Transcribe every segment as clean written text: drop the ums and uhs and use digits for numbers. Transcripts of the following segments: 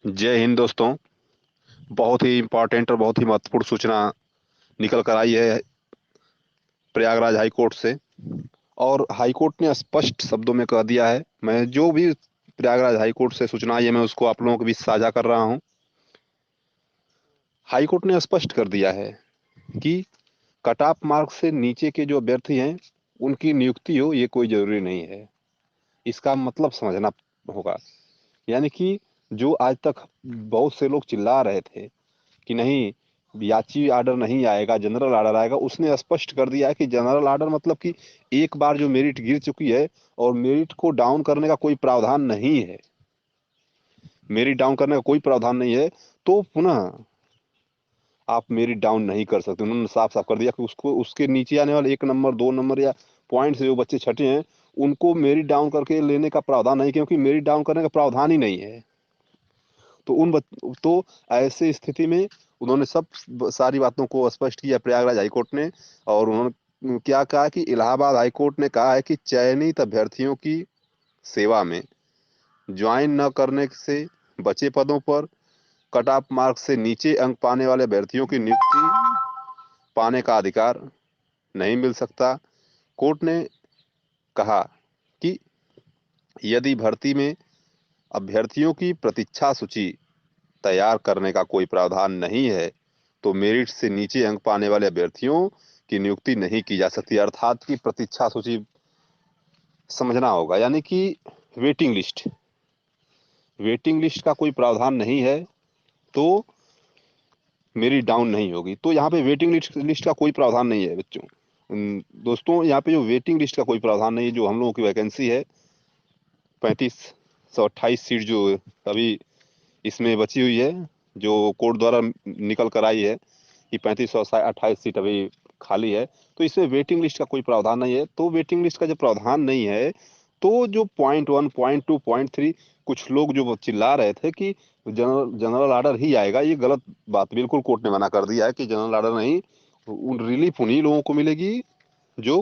जय हिंद दोस्तों। बहुत ही इम्पोर्टेंट और बहुत ही महत्वपूर्ण सूचना निकल कर आई है प्रयागराज हाई कोर्ट से। और हाई कोर्ट ने स्पष्ट शब्दों में कह दिया है, मैं जो भी प्रयागराज हाई कोर्ट से सूचना आई है मैं उसको आप लोगों के बीच साझा कर रहा हूं। हाई कोर्ट ने स्पष्ट कर दिया है कि कट ऑफ मार्क से नीचे के जो अभ्यर्थी हैं उनकी नियुक्ति हो ये कोई जरूरी नहीं है। इसका मतलब समझना होगा। यानी कि जो आज तक बहुत से लोग चिल्ला रहे थे कि नहीं, याची आर्डर नहीं आएगा, जनरल आर्डर आएगा, उसने स्पष्ट कर दिया है कि जनरल आर्डर मतलब कि एक बार जो मेरिट गिर चुकी है और मेरिट को डाउन करने का कोई प्रावधान नहीं है, मेरिट डाउन करने का कोई प्रावधान नहीं है, तो पुनः आप मेरिट डाउन नहीं कर सकते। उन्होंने साफ साफ कर दिया कि उसको उसके नीचे आने वाले 1 नंबर 2 नंबर या पॉइंट से जो बच्चे छठे हैं उनको मेरिट डाउन करके लेने का प्रावधान नहीं, क्योंकि मेरिट डाउन करने का प्रावधान ही नहीं है। तो तो ऐसे स्थिति में उन्होंने सब सारी बातों को स्पष्ट किया प्रयागराज हाईकोर्ट ने। और उन्होंने क्या कहा कि इलाहाबाद हाईकोर्ट ने कहा है कि चयनित अभ्यर्थियों की सेवा में ज्वाइन न करने से बचे पदों पर कट ऑफ मार्क्स से नीचे अंक पाने वाले अभ्यर्थियों की नियुक्ति पाने का अधिकार नहीं मिल सकता। कोर्ट ने कहा कि यदि भर्ती में अभ्यर्थियों की प्रतीक्षा सूची तैयार करने का कोई प्रावधान नहीं है तो मेरिट से नीचे अंक पाने वाले अभ्यर्थियों की नियुक्ति नहीं की जा सकती। अर्थात की प्रतीक्षा सूची समझना होगा, यानी कि वेटिंग लिस्ट, वेटिंग लिस्ट का कोई प्रावधान नहीं है तो मेरिट डाउन नहीं होगी। तो यहाँ पे वेटिंग लिस्ट का कोई प्रावधान नहीं है बच्चों। दोस्तों, यहाँ पे जो वेटिंग लिस्ट का कोई प्रावधान नहीं है, जो हम लोगों की वैकेंसी है 3528 सीट जो अभी इसमें बची हुई है, जो कोर्ट द्वारा निकल कर आई है कि 3528 सीट अभी खाली है, तो इसमें वेटिंग लिस्ट का कोई प्रावधान नहीं है। तो वेटिंग लिस्ट का जब प्रावधान नहीं है तो जो पॉइंट 1 पॉइंट 2 पॉइंट 3 कुछ लोग जो चिल्ला रहे थे कि जनरल ऑर्डर ही आएगा, ये गलत बात। बिल्कुल कोर्ट ने मना कर दिया है कि जनरल ऑर्डर नहीं, रिलीफ उन्हीं लोगों को मिलेगी जो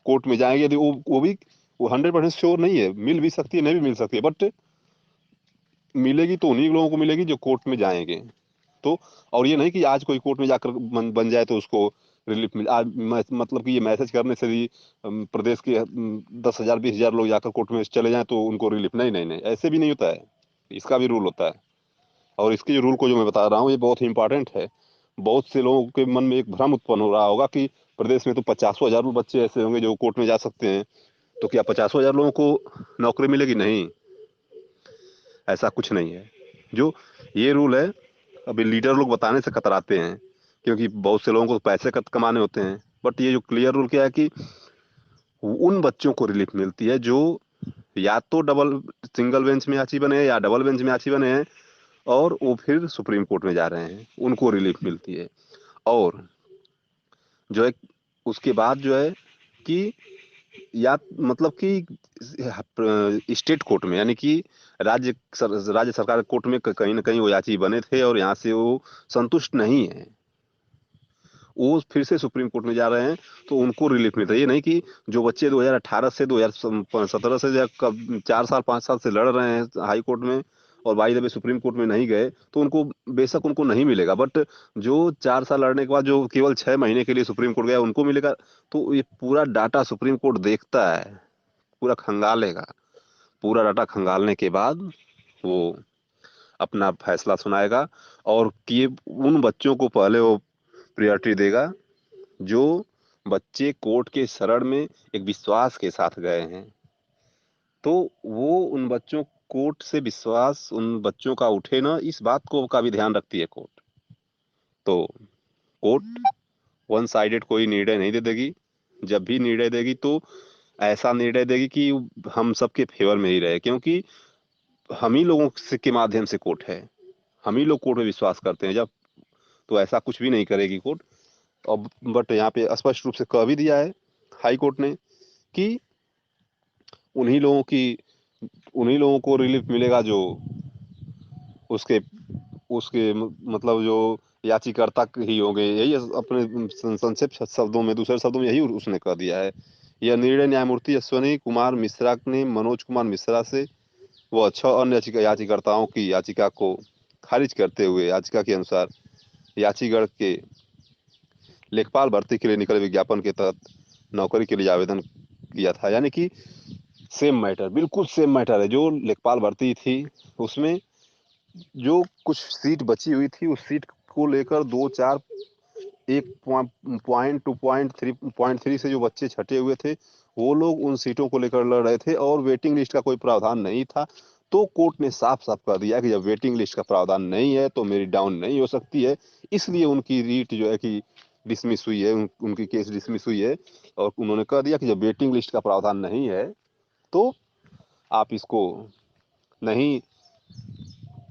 कोर्ट में जाएंगे। यदि वो भी वो 100% श्योर नहीं है, मिल भी सकती है नहीं भी मिल सकती है, बट मिलेगी तो उन्हीं लोगों को मिलेगी जो कोर्ट में जाएंगे। तो और ये नहीं कि आज कोई कोर्ट में जाकर बन जाए तो उसको रिलीफ मिले। आज मतलब कि ये मैसेज करने से भी प्रदेश के 10,000 20,000 लोग जाकर कोर्ट में चले जाएं तो उनको रिलीफ, नहीं नहीं नहीं, ऐसे भी नहीं होता है। इसका भी रूल होता है। और इसके जो रूल को जो मैं बता रहा हूँ ये बहुत ही इंपॉर्टेंट है। बहुत से लोगों के मन में एक भ्रम उत्पन्न हो रहा होगा कि प्रदेश में तो 50,000 बच्चे ऐसे होंगे जो कोर्ट में जा सकते हैं, तो क्या 50,000 लोगों को नौकरी मिलेगी? नहीं, ऐसा कुछ नहीं है। जो ये रूल है, अभी लीडर लोग बताने से कतराते हैं क्योंकि बहुत से लोगों को पैसे कमाने होते हैं, बट ये जो क्लियर रूल क्या है कि उन बच्चों को रिलीफ मिलती है जो या तो डबल सिंगल बेंच में याची बने हैं या डबल बेंच में याची बने हैं और वो फिर सुप्रीम कोर्ट में जा रहे हैं, उनको रिलीफ मिलती है। और जो है उसके बाद जो है कि या मतलब कि स्टेट कोर्ट में, यानी कि राज्य सरकार कोर्ट में कहीं ना कहीं वो याची बने थे और यहाँ से वो संतुष्ट नहीं है, वो फिर से सुप्रीम कोर्ट में जा रहे हैं, तो उनको रिलीफ मिलता है। ये नहीं कि जो बच्चे 2018 से 2017 से या 4 साल 5 साल से लड़ रहे हैं हाई कोर्ट में और by the way supreme court में नहीं गए तो उनको बेशक उनको नहीं मिलेगा, बट जो 4 साल लड़ने के बाद जो केवल 6 महीने के लिए सुप्रीम कोर्ट गया उनको मिलेगा। तो ये पूरा डाटा सुप्रीम कोर्ट देखता है, पूरा खंगालेगा। पूरा डाटा खंगालने के बाद वो अपना फैसला सुनाएगा और कि उन बच्चों को पहले वो प्रायोरिटी देगा जो बच्चे कोर्ट के शरण में एक विश्वास के साथ गए हैं। तो वो उन बच्चों कोर्ट से विश्वास उन बच्चों का उठे ना, इस बात को का भी ध्यान रखती है कोर्ट। तो कोर्ट वन साइडेड कोई निर्णय नहीं दे देगी। जब भी निर्णय देगी तो ऐसा निर्णय देगी कि हम सबके फेवर में ही रहे, क्योंकि हम ही लोगों से के माध्यम से कोर्ट है, हम ही लोग कोर्ट में विश्वास करते हैं। जब तो ऐसा कुछ भी नहीं करेगी कोर्ट। अब बट यहाँ पे स्पष्ट रूप से कह भी दिया है हाई कोर्ट ने कि उन्हीं लोगों की उन्हीं लोगों को रिलीफ मिलेगा जो उसके उसके मतलब जो याचिकाकर्ता ही होंगे। यही अपने संक्षिप्त शब्दों में, दूसरे शब्दों में यही उसने कह दिया है। यह निर्णय न्यायमूर्ति अश्वनी कुमार मिश्रा ने मनोज कुमार मिश्रा से वह 6 अन्य याचिकाकर्ताओं की याचिका को खारिज करते हुए याचिका के अनुसार याचिकागढ़ के लेखपाल भर्ती के लिए निकले विज्ञापन के तहत नौकरी के लिए आवेदन किया था। यानी कि सेम मैटर, बिल्कुल सेम मैटर है। जो लेखपाल भर्ती थी उसमें जो कुछ सीट बची हुई थी उस सीट को लेकर 2-4 एक पॉइंट 2.3 से जो बच्चे छटे हुए थे वो लोग उन सीटों को लेकर लड़ रहे थे और वेटिंग लिस्ट का कोई प्रावधान नहीं था। तो कोर्ट ने साफ साफ कर दिया कि जब वेटिंग लिस्ट का प्रावधान नहीं है तो मेरी डाउन नहीं हो सकती है। इसलिए उनकी रीट जो है कि डिसमिस हुई है, उनकी केस डिसमिस हुई है और उन्होंने कह दिया कि जब वेटिंग लिस्ट का प्रावधान नहीं है तो आप इसको नहीं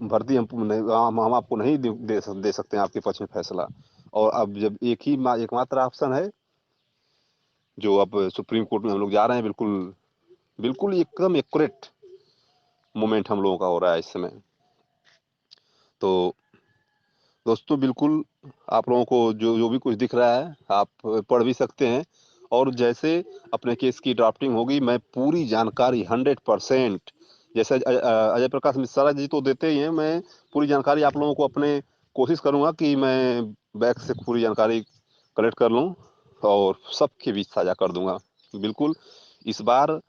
भर्ती हम आपको नहीं दे सकते हैं आपके पक्ष में फैसला। और अब जब एकमात्र ऑप्शन है जो अब सुप्रीम कोर्ट में हम लोग जा रहे हैं, बिल्कुल बिल्कुल एकदम एक्यूरेट मोमेंट हम लोगों का हो रहा है इस समय। तो दोस्तों बिल्कुल आप लोगों को जो जो भी कुछ दिख रहा है आप पढ़ भी सकते हैं और जैसे अपने केस की ड्राफ्टिंग होगी मैं पूरी जानकारी 100% जैसे अजय प्रकाश मिश्रा जी तो देते ही हैं, मैं पूरी जानकारी आप लोगों को अपने कोशिश करूंगा कि मैं बैक से पूरी जानकारी कलेक्ट कर लूं और सबके बीच साझा कर दूंगा। बिल्कुल इस बार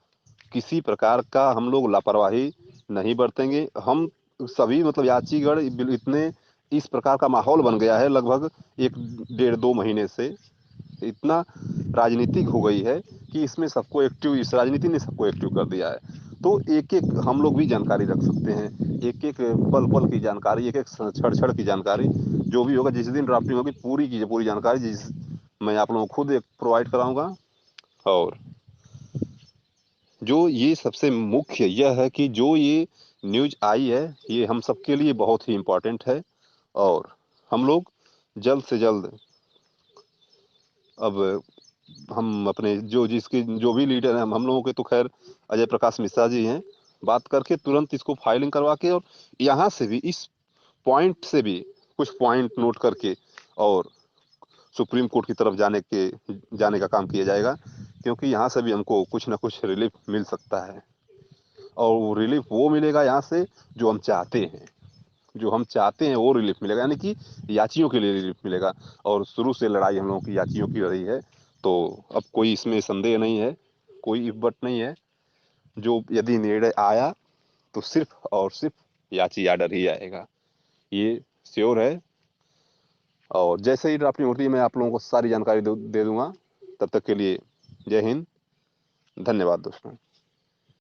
किसी प्रकार का हम लोग लापरवाही नहीं बरतेंगे। हम सभी मतलब याचीगढ़ इतने इस प्रकार का माहौल बन गया है लगभग 1 डेढ़ 2 महीने से इतना राजनीतिक हो गई है कि इसमें सबको एक्टिव, इस राजनीति ने सबको एक्टिव कर दिया है। तो एक एक हम लोग भी जानकारी रख सकते हैं, एक एक पल पल की जानकारी, एक एक क्षण क्षण की जानकारी, जो भी होगा जिस दिन ड्राफ्टिंग होगी पूरी की पूरी जानकारी जिस मैं आप लोगों को खुद एक प्रोवाइड कराऊंगा। और जो ये सबसे मुख्य यह है कि जो ये न्यूज आई है ये हम सबके लिए बहुत ही इम्पोर्टेंट है और हम लोग जल्द से जल्द अब हम अपने जिसके जो भी लीडर हैं हम लोगों के तो खैर अजय प्रकाश मिश्रा जी हैं, बात करके तुरंत इसको फाइलिंग करवा के और यहाँ से भी इस पॉइंट से भी कुछ पॉइंट नोट करके और सुप्रीम कोर्ट की तरफ जाने का काम किया जाएगा, क्योंकि यहाँ से भी हमको कुछ ना कुछ रिलीफ मिल सकता है। और वो रिलीफ वो मिलेगा यहाँ से जो हम चाहते हैं, जो हम चाहते हैं वो रिलीफ मिलेगा, यानी कि याचियों के लिए रिलीफ मिलेगा। और शुरू से लड़ाई हम लोगों की याचियों की रही है, तो अब कोई इसमें संदेह नहीं है, कोई इफ बट नहीं है। जो यदि निर्णय आया तो सिर्फ और सिर्फ याची आर्डर ही आएगा, ये श्योर है। और जैसे ही ड्राफ्टिंग होती है मैं आप लोगों को सारी जानकारी दे दूंगा। तब तक के लिए जय हिंद, धन्यवाद दोस्तों।